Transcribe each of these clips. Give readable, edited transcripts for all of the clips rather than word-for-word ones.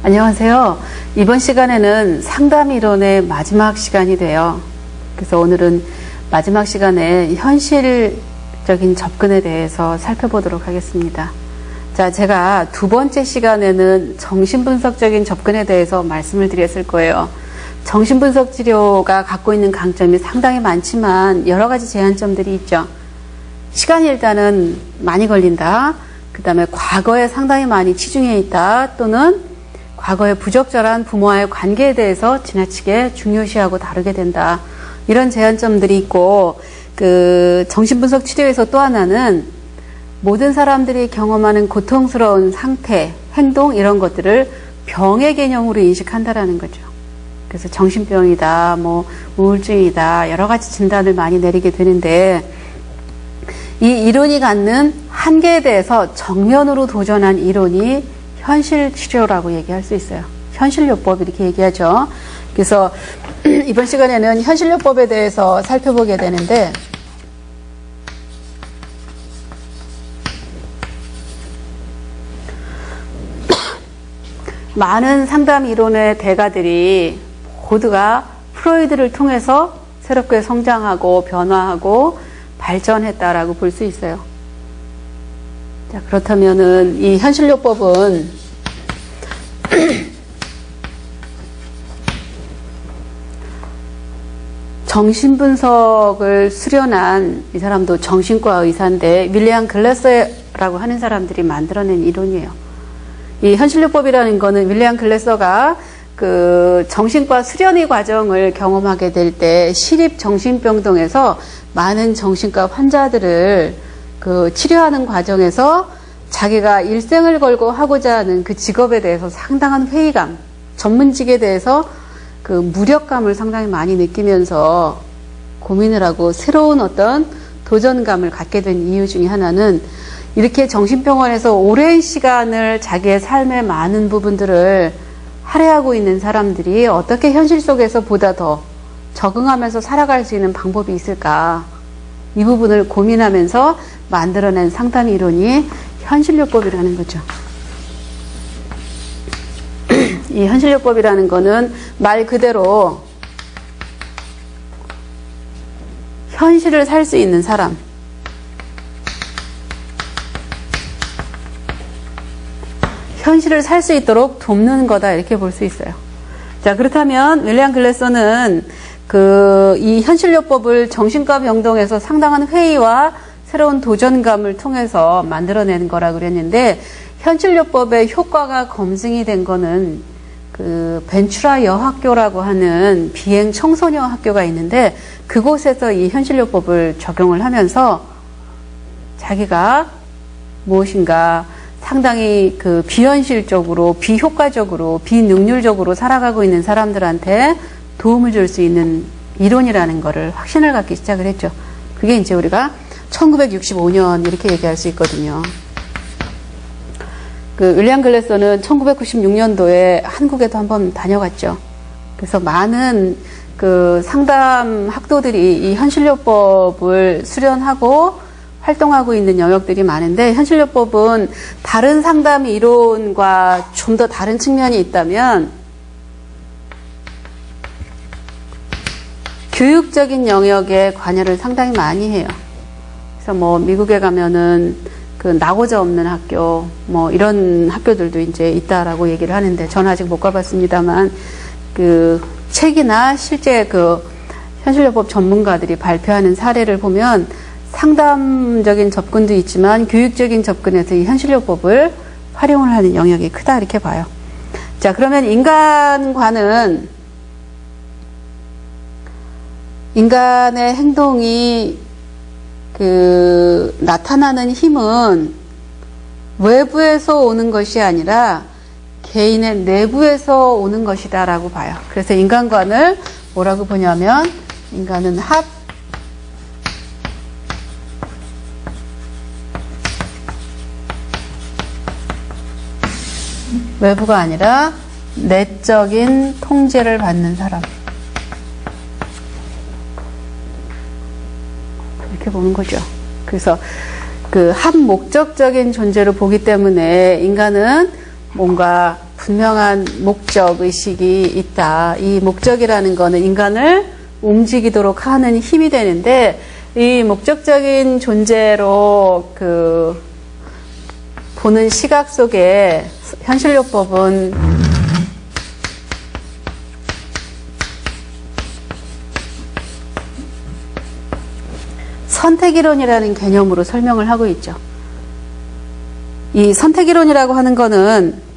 안녕하세요. 이번 시간에는 상담 이론의 마지막 시간이 돼요. 그래서 오늘은 마지막 시간에 현실적인 접근에 대해서 살펴보도록 하겠습니다. 자, 제가 두 번째 시간에는 정신분석적인 접근에 대해서 말씀을 드렸을 거예요. 정신분석 치료가 갖고 있는 강점이 상당히 많지만 여러 가지 제한점들이 있죠. 시간이 일단은 많이 걸린다. 그 다음에 과거에 상당히 많이 치중해 있다. 또는 과거의 부적절한 부모와의 관계에 대해서 지나치게 중요시하고 다루게 된다. 이런 제한점들이 있고, 정신분석 치료에서 또 하나는 모든 사람들이 경험하는 고통스러운 상태, 행동, 이런 것들을 병의 개념으로 인식한다라는 거죠. 그래서 정신병이다, 우울증이다, 여러 가지 진단을 많이 내리게 되는데, 이 이론이 갖는 한계에 대해서 정면으로 도전한 이론이 현실 치료라고 얘기할 수 있어요. 현실요법 이렇게 얘기하죠. 그래서 이번 시간에는 현실요법에 대해서 살펴보게 되는데, 많은 상담 이론의 대가들이 모두가 프로이드를 통해서 새롭게 성장하고 변화하고 발전했다라고 볼 수 있어요. 자, 그렇다면은 이 현실요법은 정신분석을 수련한 이 사람도 정신과 의사인데 윌리엄 글래서라고 하는 사람들이 만들어낸 이론이에요. 이 현실요법이라는 거는 윌리엄 글래서가 정신과 수련의 과정을 경험하게 될 때 시립정신병동에서 많은 정신과 환자들을 치료하는 과정에서 자기가 일생을 걸고 하고자 하는 그 직업에 대해서 상당한 회의감, 전문직에 대해서 무력감을 상당히 많이 느끼면서 고민을 하고 새로운 어떤 도전감을 갖게 된 이유 중에 하나는 이렇게 정신병원에서 오랜 시간을 자기의 삶의 많은 부분들을 할애하고 있는 사람들이 어떻게 현실 속에서 보다 더 적응하면서 살아갈 수 있는 방법이 있을까? 이 부분을 고민하면서 만들어낸 상담 이론이 현실요법이라는 거죠. 이 현실요법이라는 거는 말 그대로 현실을 살 수 있는 사람, 현실을 살 수 있도록 돕는 거다 이렇게 볼 수 있어요. 자, 그렇다면 윌리엄 글래서는 이 현실요법을 정신과 병동에서 상당한 회의와 새로운 도전감을 통해서 만들어내는 거라고 그랬는데, 현실요법의 효과가 검증이 된 거는 벤츄라 여학교라고 하는 비행 청소년 학교가 있는데, 그곳에서 이 현실요법을 적용을 하면서 자기가 무엇인가 상당히 비현실적으로, 비효과적으로, 비능률적으로 살아가고 있는 사람들한테 도움을 줄 수 있는 이론이라는 거를 확신을 갖기 시작을 했죠. 그게 이제 우리가 1965년 이렇게 얘기할 수 있거든요. 윌리엄 글래서는 1996년도에 한국에도 한번 다녀갔죠. 그래서 많은 상담 학도들이 이 현실요법을 수련하고 활동하고 있는 영역들이 많은데, 현실요법은 다른 상담 이론과 좀 더 다른 측면이 있다면 교육적인 영역에 관여를 상당히 많이 해요. 그래서 미국에 가면은 나고자 없는 학교, 이런 학교들도 이제 있다라고 얘기를 하는데, 저는 아직 못 가봤습니다만, 책이나 실제 현실요법 전문가들이 발표하는 사례를 보면 상담적인 접근도 있지만 교육적인 접근에서 이 현실요법을 활용을 하는 영역이 크다 이렇게 봐요. 자, 그러면 인간의 행동이 나타나는 힘은 외부에서 오는 것이 아니라 개인의 내부에서 오는 것이다라고 봐요. 그래서 인간관을 뭐라고 보냐면, 인간은 외부가 아니라 내적인 통제를 받는 사람, 이렇게 보는 거죠. 그래서 그 합목적적인 존재로 보기 때문에 인간은 뭔가 분명한 목적 의식이 있다. 이 목적이라는 거는 인간을 움직이도록 하는 힘이 되는데, 이 목적적인 존재로 보는 시각 속에 현실요법은 선택이론이라는 개념으로 설명을 하고 있죠. 이 선택이론이라고 하는 거는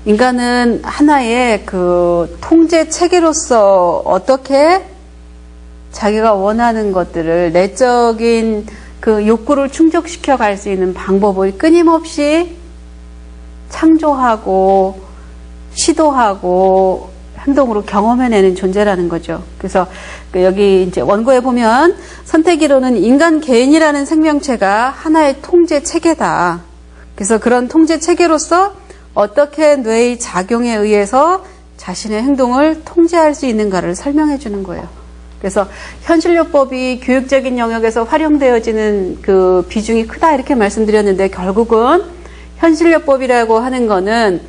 인간은 하나의 통제 체계로서 어떻게 자기가 원하는 것들을 내적인 욕구를 충족시켜 갈 수 있는 방법을 끊임없이 창조하고 시도하고 행동으로 경험해내는 존재라는 거죠. 그래서 여기 이제 원고에 보면 선택이론은 인간 개인이라는 생명체가 하나의 통제 체계다. 그래서 그런 통제 체계로서 어떻게 뇌의 작용에 의해서 자신의 행동을 통제할 수 있는가를 설명해 주는 거예요. 그래서 현실요법이 교육적인 영역에서 활용되어지는 비중이 크다 이렇게 말씀드렸는데, 결국은 현실요법이라고 하는 거는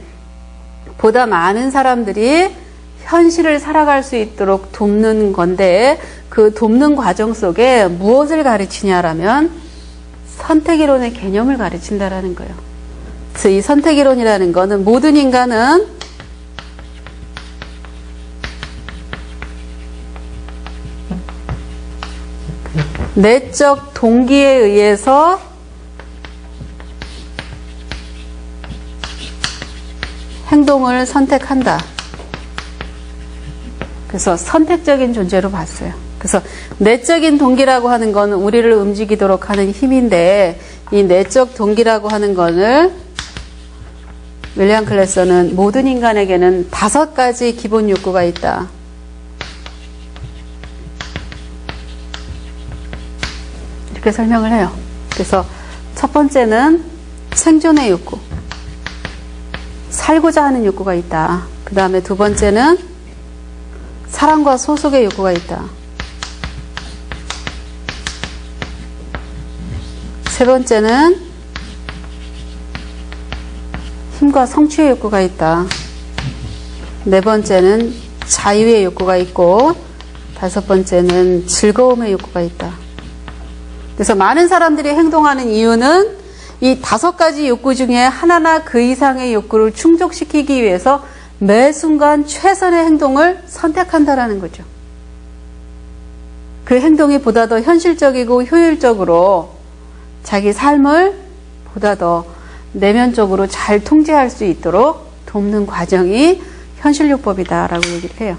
보다 많은 사람들이 현실을 살아갈 수 있도록 돕는 건데, 그 돕는 과정 속에 무엇을 가르치냐라면 선택이론의 개념을 가르친다라는 거예요. 그래서 이 선택이론이라는 거는 모든 인간은 내적 동기에 의해서 행동을 선택한다. 그래서 선택적인 존재로 봤어요. 그래서 내적인 동기라고 하는 거는 우리를 움직이도록 하는 힘인데, 이 내적 동기라고 하는 거를 윌리엄 클래서는 모든 인간에게는 5가지 기본 욕구가 있다. 이렇게 설명을 해요. 그래서 첫 번째는 생존의 욕구. 살고자 하는 욕구가 있다. 그 다음에 두 번째는 사랑과 소속의 욕구가 있다. 세 번째는 힘과 성취의 욕구가 있다. 네 번째는 자유의 욕구가 있고, 다섯 번째는 즐거움의 욕구가 있다. 그래서 많은 사람들이 행동하는 이유는 이 5가지 욕구 중에 하나나 그 이상의 욕구를 충족시키기 위해서 매 순간 최선의 행동을 선택한다라는 거죠. 그 행동이 보다 더 현실적이고 효율적으로 자기 삶을 보다 더 내면적으로 잘 통제할 수 있도록 돕는 과정이 현실요법이다라고 얘기를 해요.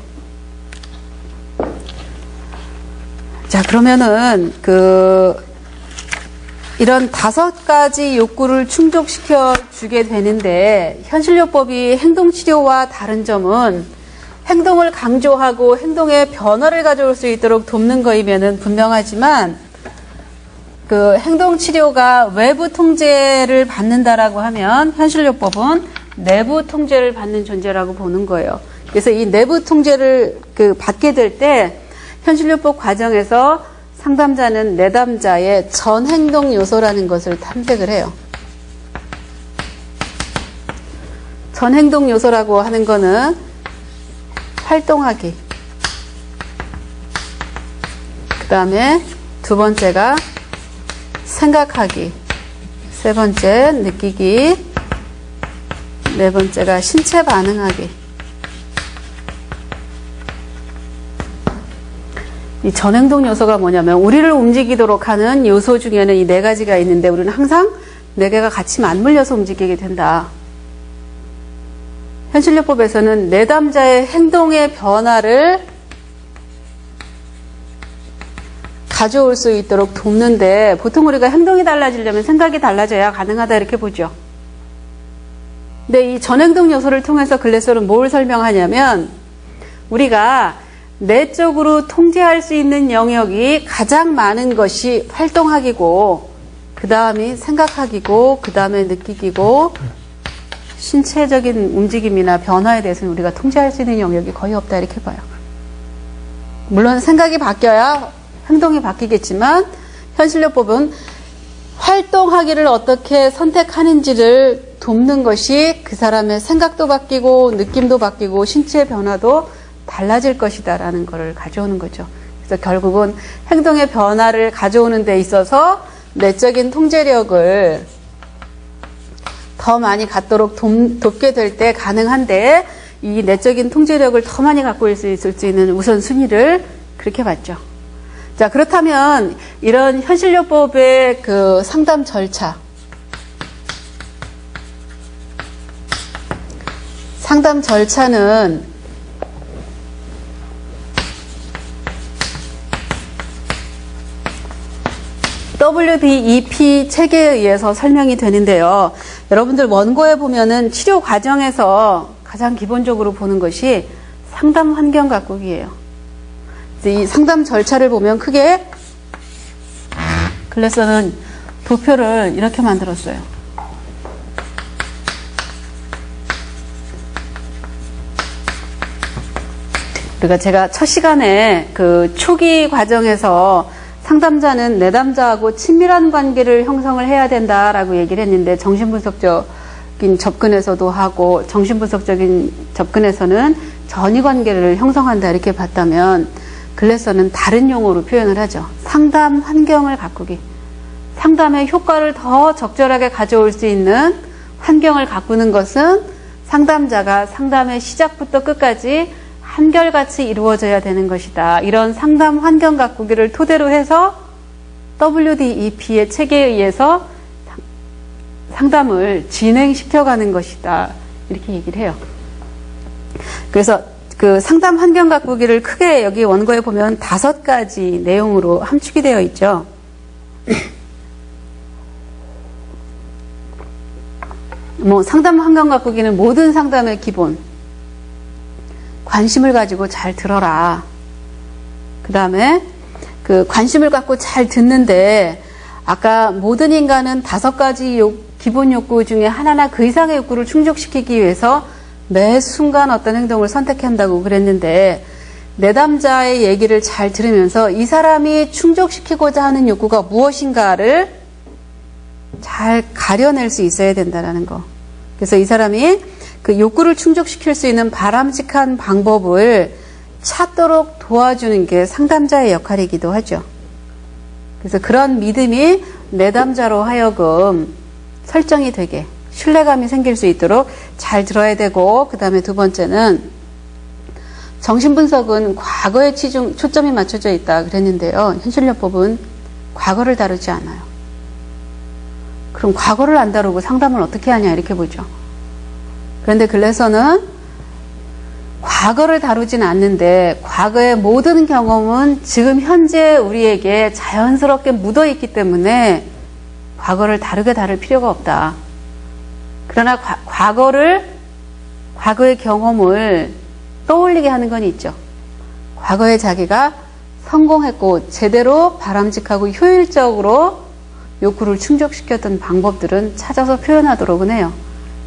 자, 그러면은 이런 5가지 욕구를 충족시켜 주게 되는데, 현실요법이 행동치료와 다른 점은 행동을 강조하고 행동에 변화를 가져올 수 있도록 돕는 거이면은 분명하지만, 행동치료가 외부 통제를 받는다라고 하면 현실요법은 내부 통제를 받는 존재라고 보는 거예요. 그래서 이 내부 통제를 받게 될 때 현실요법 과정에서 상담자는 내담자의 전행동 요소라는 것을 탐색을 해요. 전행동 요소라고 하는 거는 활동하기, 그 다음에 두 번째가 생각하기, 세 번째 느끼기, 네 번째가 신체 반응하기. 이 전행동 요소가 뭐냐면 우리를 움직이도록 하는 요소 중에는 이 4가지가 있는데, 우리는 항상 4개가 같이 맞물려서 움직이게 된다. 현실요법에서는 내담자의 행동의 변화를 가져올 수 있도록 돕는데, 보통 우리가 행동이 달라지려면 생각이 달라져야 가능하다 이렇게 보죠. 근데 이 전행동 요소를 통해서 글래서는 뭘 설명하냐면, 우리가 내적으로 통제할 수 있는 영역이 가장 많은 것이 활동하기고, 그 다음이 생각하기고, 그 다음에 느끼기고, 신체적인 움직임이나 변화에 대해서는 우리가 통제할 수 있는 영역이 거의 없다 이렇게 봐요. 물론 생각이 바뀌어야 행동이 바뀌겠지만, 현실요법은 활동하기를 어떻게 선택하는지를 돕는 것이 그 사람의 생각도 바뀌고 느낌도 바뀌고 신체 변화도 달라질 것이다 라는 것을 가져오는 거죠. 그래서 결국은 행동의 변화를 가져오는 데 있어서 내적인 통제력을 더 많이 갖도록 돕게 될 때 가능한데, 이 내적인 통제력을 더 많이 갖고 있을 수 있는 우선순위를 그렇게 봤죠. 자, 그렇다면 이런 현실요법의 그 상담 절차, 상담 절차는 WDEP 체계에 의해서 설명이 되는데요. 여러분들 원고에 보면은 치료 과정에서 가장 기본적으로 보는 것이 상담 환경 가꾸기예요. 이 상담 절차를 보면 크게 글래서는 도표를 이렇게 만들었어요. 그러니까 제가 첫 시간에 그 초기 과정에서 상담자는 내담자하고 친밀한 관계를 형성을 해야 된다라고 얘기를 했는데, 정신분석적인 접근에서도 하고 정신분석적인 접근에서는 전이 관계를 형성한다 이렇게 봤다면, 글래서는 다른 용어로 표현을 하죠. 상담 환경을 가꾸기. 상담의 효과를 더 적절하게 가져올 수 있는 환경을 가꾸는 것은 상담자가 상담의 시작부터 끝까지 한결같이 이루어져야 되는 것이다. 이런 상담 환경 가꾸기를 토대로 해서 WDEP의 체계에 의해서 상담을 진행시켜가는 것이다. 이렇게 얘기를 해요. 그래서 그 상담 환경 가꾸기를 크게 여기 원고에 보면 5가지 내용으로 함축이 되어 있죠. 상담 환경 가꾸기는 모든 상담의 기본. 관심을 가지고 잘 들어라. 그 다음에 그 관심을 갖고 잘 듣는데, 아까 모든 인간은 5가지 기본 욕구 중에 하나나 그 이상의 욕구를 충족시키기 위해서 매 순간 어떤 행동을 선택한다고 그랬는데, 내담자의 얘기를 잘 들으면서 이 사람이 충족시키고자 하는 욕구가 무엇인가를 잘 가려낼 수 있어야 된다는 거. 그래서 이 사람이 그 욕구를 충족시킬 수 있는 바람직한 방법을 찾도록 도와주는 게 상담자의 역할이기도 하죠. 그래서 그런 믿음이 내담자로 하여금 설정이 되게, 신뢰감이 생길 수 있도록 잘 들어야 되고, 그 다음에 두 번째는 정신분석은 과거에 초점이 맞춰져 있다 그랬는데요. 현실요법은 과거를 다루지 않아요. 그럼 과거를 안 다루고 상담을 어떻게 하냐 이렇게 보죠. 그런데 글래서는 과거를 다루진 않는데, 과거의 모든 경험은 지금 현재 우리에게 자연스럽게 묻어있기 때문에 과거를 다르게 다룰 필요가 없다. 그러나 과거의 경험을 떠올리게 하는 건 있죠. 과거에 자기가 성공했고 제대로 바람직하고 효율적으로 욕구를 충족시켰던 방법들은 찾아서 표현하도록은 해요.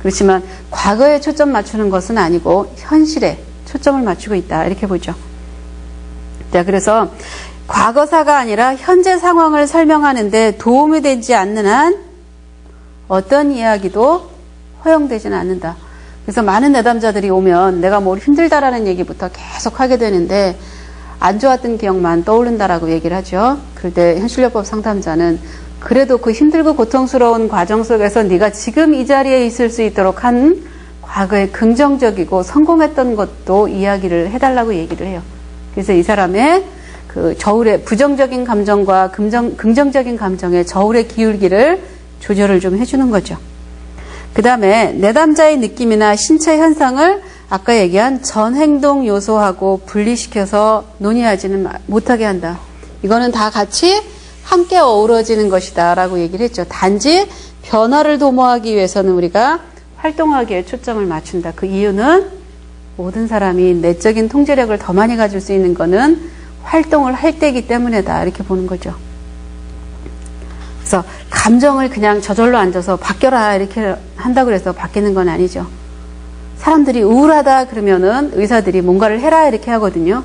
그렇지만 과거에 초점 맞추는 것은 아니고 현실에 초점을 맞추고 있다 이렇게 보죠. 자, 그래서 과거사가 아니라 현재 상황을 설명하는데 도움이 되지 않는 한 어떤 이야기도 허용되지는 않는다. 그래서 많은 내담자들이 오면 내가 뭘 힘들다라는 얘기부터 계속 하게 되는데 안 좋았던 기억만 떠오른다라고 얘기를 하죠. 그럴 때 현실요법 상담자는 그래도 그 힘들고 고통스러운 과정 속에서 네가 지금 이 자리에 있을 수 있도록 한 과거의 긍정적이고 성공했던 것도 이야기를 해달라고 얘기를 해요. 그래서 이 사람의 그 저울의 부정적인 감정과 긍정적인 감정의 저울의 기울기를 조절을 좀 해주는 거죠. 그 다음에 내담자의 느낌이나 신체 현상을 아까 얘기한 전행동 요소하고 분리시켜서 논의하지는 못하게 한다. 이거는 다 같이 함께 어우러지는 것이다 라고 얘기를 했죠. 단지 변화를 도모하기 위해서는 우리가 활동하기에 초점을 맞춘다. 그 이유는 모든 사람이 내적인 통제력을 더 많이 가질 수 있는 거는 활동을 할 때이기 때문이다. 이렇게 보는 거죠. 그래서 감정을 그냥 저절로 앉아서 바뀌어라 이렇게 한다고 해서 바뀌는 건 아니죠. 사람들이 우울하다 그러면은 의사들이 뭔가를 해라 이렇게 하거든요.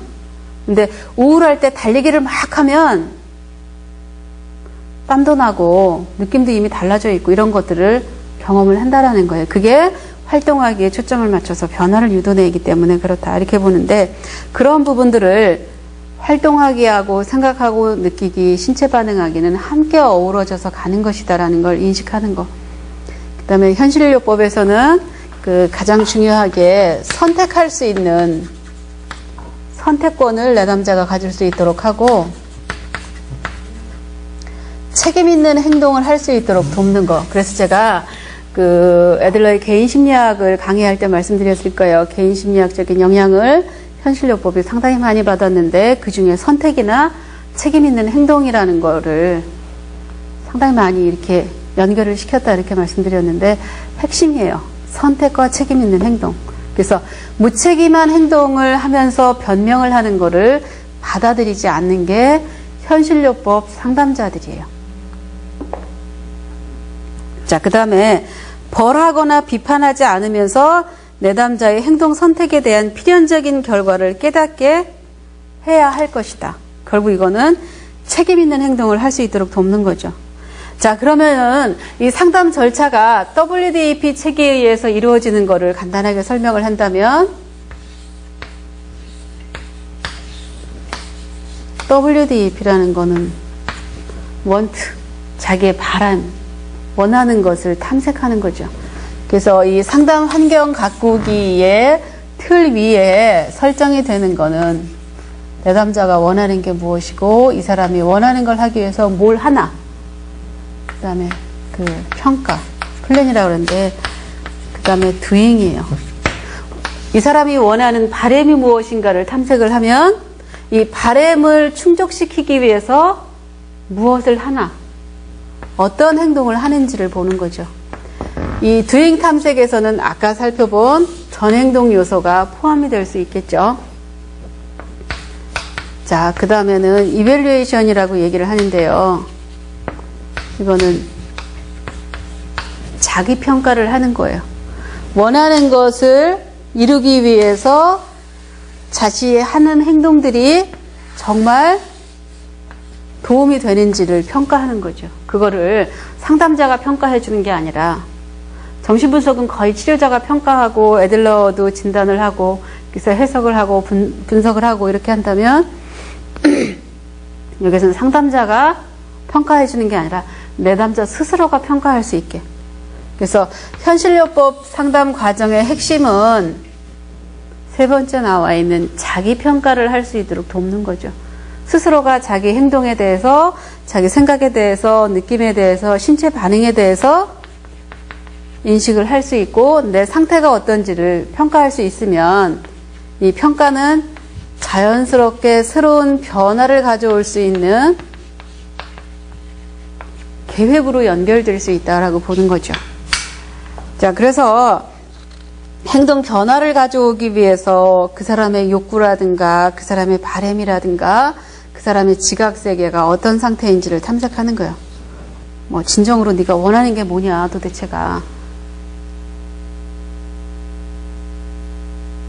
근데 우울할 때 달리기를 막 하면 땀도 나고 느낌도 이미 달라져 있고 이런 것들을 경험을 한다라는 거예요. 그게 활동하기에 초점을 맞춰서 변화를 유도내기 때문에 그렇다 이렇게 보는데, 그런 부분들을 활동하기 하고 생각하고 느끼기, 신체 반응하기는 함께 어우러져서 가는 것이다라는 걸 인식하는 거. 그 다음에 현실요법에서는 그 가장 중요하게 선택할 수 있는 선택권을 내담자가 가질 수 있도록 하고, 책임 있는 행동을 할 수 있도록 돕는 거. 그래서 제가 그 애들러의 개인 심리학을 강의할 때 말씀드렸을 거예요. 개인 심리학적인 영향을 현실요법이 상당히 많이 받았는데, 그 중에 선택이나 책임 있는 행동이라는 거를 상당히 많이 이렇게 연결을 시켰다 이렇게 말씀드렸는데, 핵심이에요. 선택과 책임 있는 행동. 그래서 무책임한 행동을 하면서 변명을 하는 거를 받아들이지 않는 게 현실요법 상담자들이에요. 자, 그 다음에 벌하거나 비판하지 않으면서 내담자의 행동 선택에 대한 필연적인 결과를 깨닫게 해야 할 것이다. 결국 이거는 책임 있는 행동을 할 수 있도록 돕는 거죠. 자, 그러면은 이 상담 절차가 WDAP 체계에 의해서 이루어지는 거를 간단하게 설명을 한다면, WDAP라는 거는 want, 자기의 바람, 원하는 것을 탐색하는 거죠. 그래서 이 상담 환경 가꾸기의 틀 위에 설정이 되는 거는 내담자가 원하는 게 무엇이고, 이 사람이 원하는 걸 하기 위해서 뭘 하나, 그 다음에 그 평가, 플랜이라고 그러는데, 그 다음에 doing이에요. 이 사람이 원하는 바램이 무엇인가를 탐색을 하면, 이 바램을 충족시키기 위해서 무엇을 하나, 어떤 행동을 하는지를 보는 거죠. 이 doing 탐색에서는 아까 살펴본 전행동 요소가 포함이 될 수 있겠죠. 자, 그 다음에는 evaluation이라고 얘기를 하는데요. 이거는 자기 평가를 하는 거예요. 원하는 것을 이루기 위해서 자신이 하는 행동들이 정말 도움이 되는지를 평가하는 거죠. 그거를 상담자가 평가해 주는 게 아니라, 정신분석은 거의 치료자가 평가하고 애들러도 진단을 하고 그래서 해석을 하고 분석을 하고 이렇게 한다면, 여기서는 상담자가 평가해 주는 게 아니라 내담자 스스로가 평가할 수 있게. 그래서 현실요법 상담 과정의 핵심은 세 번째 나와 있는 자기 평가를 할 수 있도록 돕는 거죠. 스스로가 자기 행동에 대해서, 자기 생각에 대해서, 느낌에 대해서, 신체 반응에 대해서 인식을 할 수 있고, 내 상태가 어떤지를 평가할 수 있으면, 이 평가는 자연스럽게 새로운 변화를 가져올 수 있는 계획으로 연결될 수 있다라고 보는 거죠. 자, 그래서 행동 변화를 가져오기 위해서 그 사람의 욕구라든가 그 사람의 바램이라든가 그 사람의 지각 세계가 어떤 상태인지를 탐색하는 거예요. 뭐 진정으로 네가 원하는 게 뭐냐 도대체가.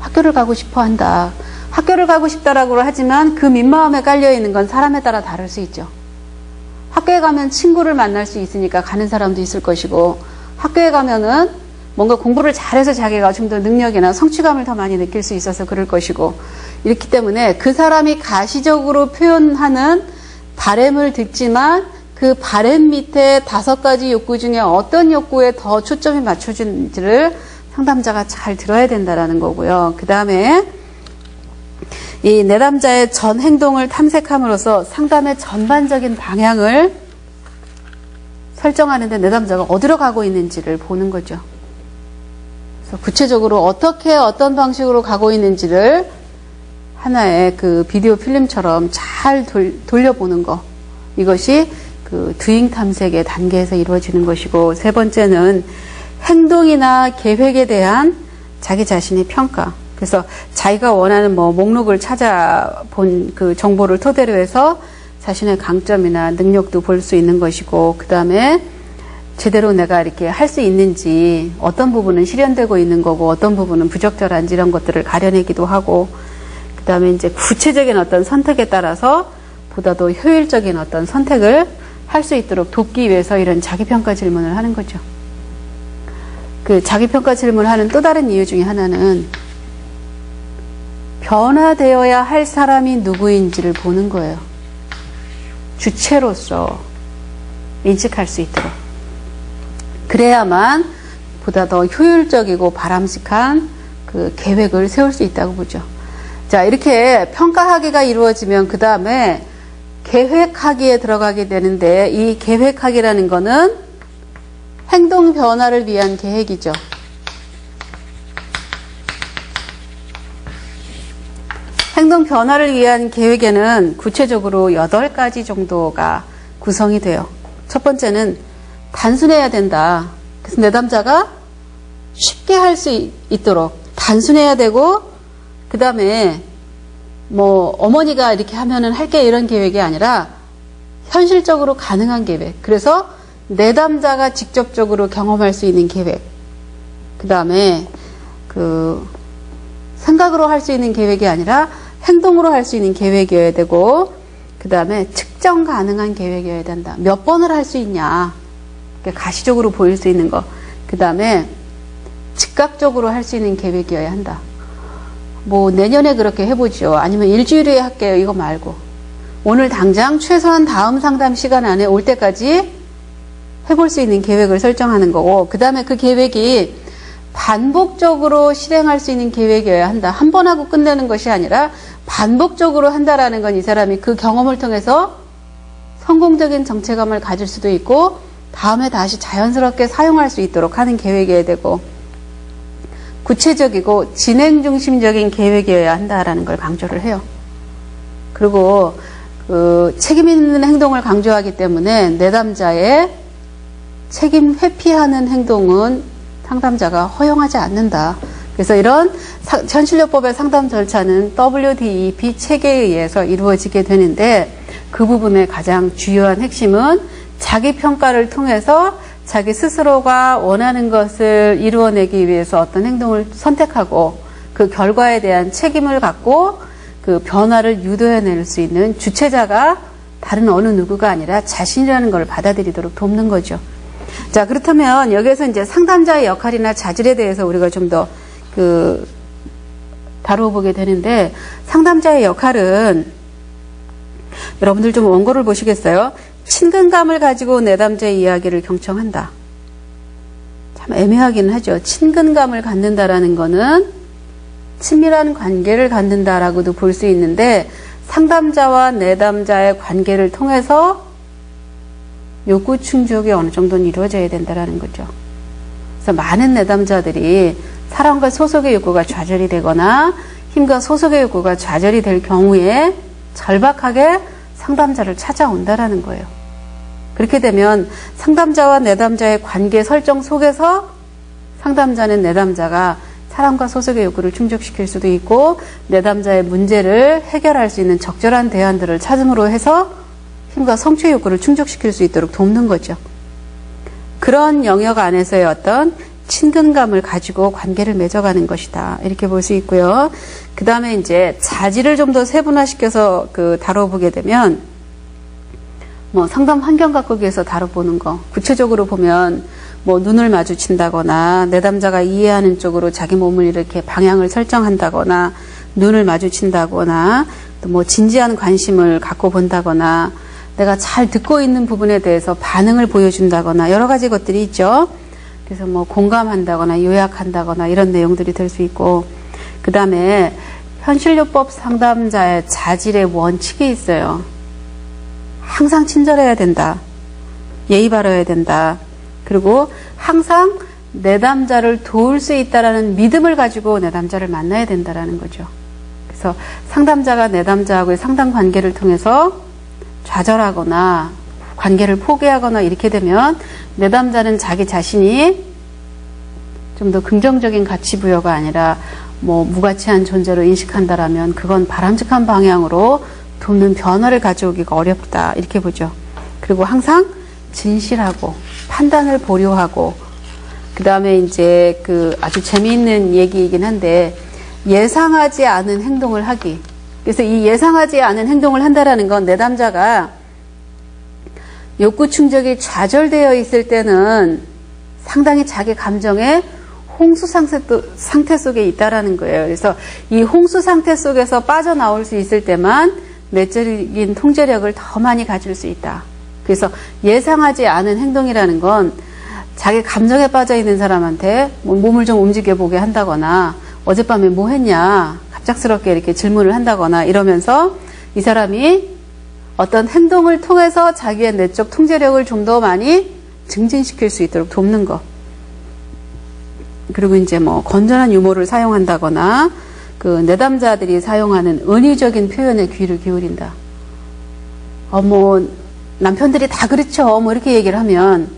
학교를 가고 싶어 한다. 학교를 가고 싶다라고 하지만 그 민마음에 깔려있는 건 사람에 따라 다를 수 있죠. 학교에 가면 친구를 만날 수 있으니까 가는 사람도 있을 것이고, 학교에 가면은 뭔가 공부를 잘해서 자기가 좀 더 능력이나 성취감을 더 많이 느낄 수 있어서 그럴 것이고, 이렇기 때문에 그 사람이 가시적으로 표현하는 바램을 듣지만 그 바램 밑에 5가지 욕구 중에 어떤 욕구에 더 초점이 맞춰진지를 상담자가 잘 들어야 된다라는 거고요. 그 다음에 이 내담자의 전 행동을 탐색함으로써 상담의 전반적인 방향을 설정하는데 내담자가 어디로 가고 있는지를 보는 거죠. 그래서 구체적으로 어떻게 어떤 방식으로 가고 있는지를 하나의 그 비디오 필름처럼 잘 돌려보는 거. 이것이 그 doing 탐색의 단계에서 이루어지는 것이고, 세 번째는 행동이나 계획에 대한 자기 자신의 평가. 그래서 자기가 원하는 뭐 목록을 찾아본 그 정보를 토대로 해서 자신의 강점이나 능력도 볼 수 있는 것이고, 그 다음에 제대로 내가 이렇게 할 수 있는지, 어떤 부분은 실현되고 있는 거고 어떤 부분은 부적절한지 이런 것들을 가려내기도 하고, 그 다음에 이제 구체적인 어떤 선택에 따라서 보다 더 효율적인 어떤 선택을 할 수 있도록 돕기 위해서 이런 자기평가 질문을 하는 거죠. 그 자기평가 질문을 하는 또 다른 이유 중에 하나는 변화되어야 할 사람이 누구인지를 보는 거예요. 주체로서 인식할 수 있도록. 그래야만 보다 더 효율적이고 바람직한 그 계획을 세울 수 있다고 보죠. 자, 이렇게 평가하기가 이루어지면 그 다음에 계획하기에 들어가게 되는데, 이 계획하기라는 거는 행동 변화를 위한 계획이죠. 행동 변화를 위한 계획에는 구체적으로 8가지 정도가 구성이 돼요. 첫 번째는 단순해야 된다. 그래서 내담자가 쉽게 할 수 있도록 단순해야 되고, 그 다음에 뭐 어머니가 이렇게 하면은 할게 이런 계획이 아니라 현실적으로 가능한 계획. 그래서 내담자가 직접적으로 경험할 수 있는 계획. 그 다음에 그 생각으로 할 수 있는 계획이 아니라 행동으로 할 수 있는 계획이어야 되고, 그 다음에 측정 가능한 계획이어야 된다. 몇 번을 할 수 있냐. 가시적으로 보일 수 있는 거. 그 다음에 즉각적으로 할 수 있는 계획이어야 한다. 뭐 내년에 그렇게 해보죠. 아니면 일주일에 할게요. 이거 말고. 오늘 당장 최소한 다음 상담 시간 안에 올 때까지 해볼 수 있는 계획을 설정하는 거고, 그 다음에 그 계획이 반복적으로 실행할 수 있는 계획이어야 한다. 한 번 하고 끝내는 것이 아니라 반복적으로 한다라는 건 이 사람이 그 경험을 통해서 성공적인 정체감을 가질 수도 있고, 다음에 다시 자연스럽게 사용할 수 있도록 하는 계획이어야 되고, 구체적이고 진행 중심적인 계획이어야 한다라는 걸 강조를 해요. 그리고 그 책임 있는 행동을 강조하기 때문에 내담자의 책임 회피하는 행동은 상담자가 허용하지 않는다. 그래서 이런 현실요법의 상담 절차는 WDEP 체계에 의해서 이루어지게 되는데, 그 부분의 가장 주요한 핵심은 자기평가를 통해서 자기 스스로가 원하는 것을 이루어내기 위해서 어떤 행동을 선택하고 그 결과에 대한 책임을 갖고 그 변화를 유도해낼 수 있는 주체자가 다른 어느 누구가 아니라 자신이라는 걸 받아들이도록 돕는 거죠. 자, 그렇다면 여기에서 이제 상담자의 역할이나 자질에 대해서 우리가 좀 더 다뤄보게 되는데, 상담자의 역할은 여러분들 좀 원고를 보시겠어요? 친근감을 가지고 내담자의 이야기를 경청한다. 참 애매하기는 하죠. 친근감을 갖는다라는 거는 친밀한 관계를 갖는다라고도 볼 수 있는데, 상담자와 내담자의 관계를 통해서 욕구 충족이 어느 정도는 이루어져야 된다라는 거죠. 그래서 많은 내담자들이 사랑과 소속의 욕구가 좌절이 되거나 힘과 소속의 욕구가 좌절이 될 경우에 절박하게 상담자를 찾아온다라는 거예요. 그렇게 되면 상담자와 내담자의 관계 설정 속에서 상담자는 내담자가 사랑과 소속의 욕구를 충족시킬 수도 있고, 내담자의 문제를 해결할 수 있는 적절한 대안들을 찾음으로 해서 힘과 성취의 욕구를 충족시킬 수 있도록 돕는 거죠. 그런 영역 안에서의 어떤 친근감을 가지고 관계를 맺어가는 것이다. 이렇게 볼 수 있고요. 그 다음에 이제 자질을 좀 더 세분화시켜서 다뤄보게 되면, 뭐 상담 환경 가꾸기에서 다뤄보는 거. 구체적으로 보면 뭐 눈을 마주친다거나 내담자가 이해하는 쪽으로 자기 몸을 이렇게 방향을 설정한다거나 눈을 마주친다거나 또 뭐 진지한 관심을 갖고 본다거나 내가 잘 듣고 있는 부분에 대해서 반응을 보여준다거나 여러 가지 것들이 있죠. 그래서 뭐 공감한다거나 요약한다거나 이런 내용들이 될 수 있고, 그 다음에 현실요법 상담자의 자질의 원칙이 있어요. 항상 친절해야 된다. 예의 바라야 된다. 그리고 항상 내담자를 도울 수 있다라는 믿음을 가지고 내담자를 만나야 된다라는 거죠. 그래서 상담자가 내담자하고의 상담 관계를 통해서 좌절하거나 관계를 포기하거나 이렇게 되면 내담자는 자기 자신이 좀 더 긍정적인 가치 부여가 아니라 뭐 무가치한 존재로 인식한다라면 그건 바람직한 방향으로 돕는 변화를 가져오기가 어렵다. 이렇게 보죠. 그리고 항상 진실하고 판단을 보류하고, 그 다음에 이제 아주 재미있는 얘기이긴 한데, 예상하지 않은 행동을 하기. 그래서 이 예상하지 않은 행동을 한다라는 건 내담자가 욕구 충족이 좌절되어 있을 때는 상당히 자기 감정에 홍수 상태 속에 있다라는 거예요. 그래서 이 홍수 상태 속에서 빠져나올 수 있을 때만 내적인 통제력을 더 많이 가질 수 있다. 그래서 예상하지 않은 행동이라는 건 자기 감정에 빠져 있는 사람한테 몸을 좀 움직여 보게 한다거나 어젯밤에 뭐 했냐 갑작스럽게 이렇게 질문을 한다거나 이러면서 이 사람이 어떤 행동을 통해서 자기의 내적 통제력을 좀 더 많이 증진시킬 수 있도록 돕는 것. 그리고 이제 뭐 건전한 유머를 사용한다거나 그 내담자들이 사용하는 은유적인 표현에 귀를 기울인다. 뭐 남편들이 다 그렇죠. 뭐 이렇게 얘기를 하면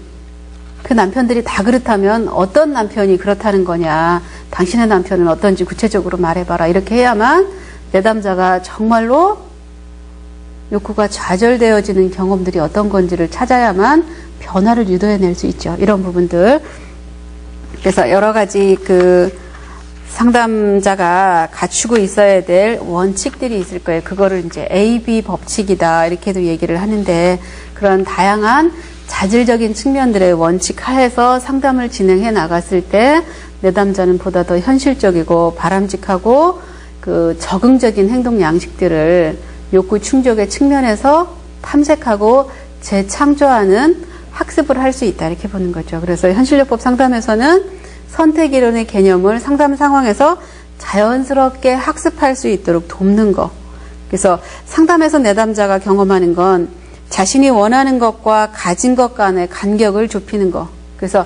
그 남편들이 다 그렇다면 어떤 남편이 그렇다는 거냐. 당신의 남편은 어떤지 구체적으로 말해봐라. 이렇게 해야만 내담자가 정말로 욕구가 좌절되어지는 경험들이 어떤 건지를 찾아야만 변화를 유도해낼 수 있죠. 이런 부분들. 그래서 여러 가지 그 상담자가 갖추고 있어야 될 원칙들이 있을 거예요. 그거를 이제 AB 법칙이다 이렇게도 얘기를 하는데 그런 다양한 자질적인 측면들의 원칙 하에서 상담을 진행해 나갔을 때 내담자는 보다 더 현실적이고 바람직하고 그 적응적인 행동 양식들을 욕구 충족의 측면에서 탐색하고 재창조하는 학습을 할 수 있다 이렇게 보는 거죠. 그래서 현실요법 상담에서는 선택이론의 개념을 상담 상황에서 자연스럽게 학습할 수 있도록 돕는 거. 그래서 상담에서 내담자가 경험하는 건 자신이 원하는 것과 가진 것 간의 간격을 좁히는 거. 그래서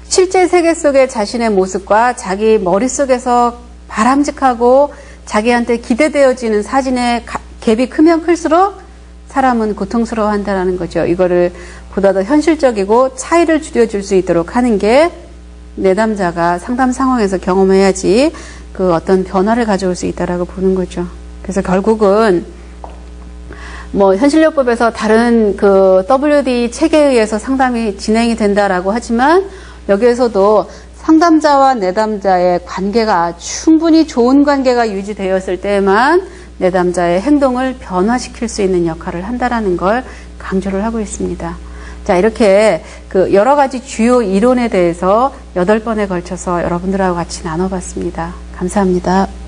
실제 세계 속의 자신의 모습과 자기 머릿속에서 바람직하고 자기한테 기대되어지는 사진의 갭이 크면 클수록 사람은 고통스러워한다는 거죠. 이거를 보다 더 현실적이고 차이를 줄여줄 수 있도록 하는 게 내담자가 상담 상황에서 경험해야지 그 어떤 변화를 가져올 수 있다라고 보는 거죠. 그래서 결국은 뭐 현실요법에서 다른 그 WD 책에 의해서 상담이 진행이 된다라고 하지만 여기에서도 상담자와 내담자의 관계가 충분히 좋은 관계가 유지되었을 때만 내담자의 행동을 변화시킬 수 있는 역할을 한다라는 걸 강조를 하고 있습니다. 자, 이렇게 그 여러 가지 주요 이론에 대해서 8번에 걸쳐서 여러분들하고 같이 나눠봤습니다. 감사합니다.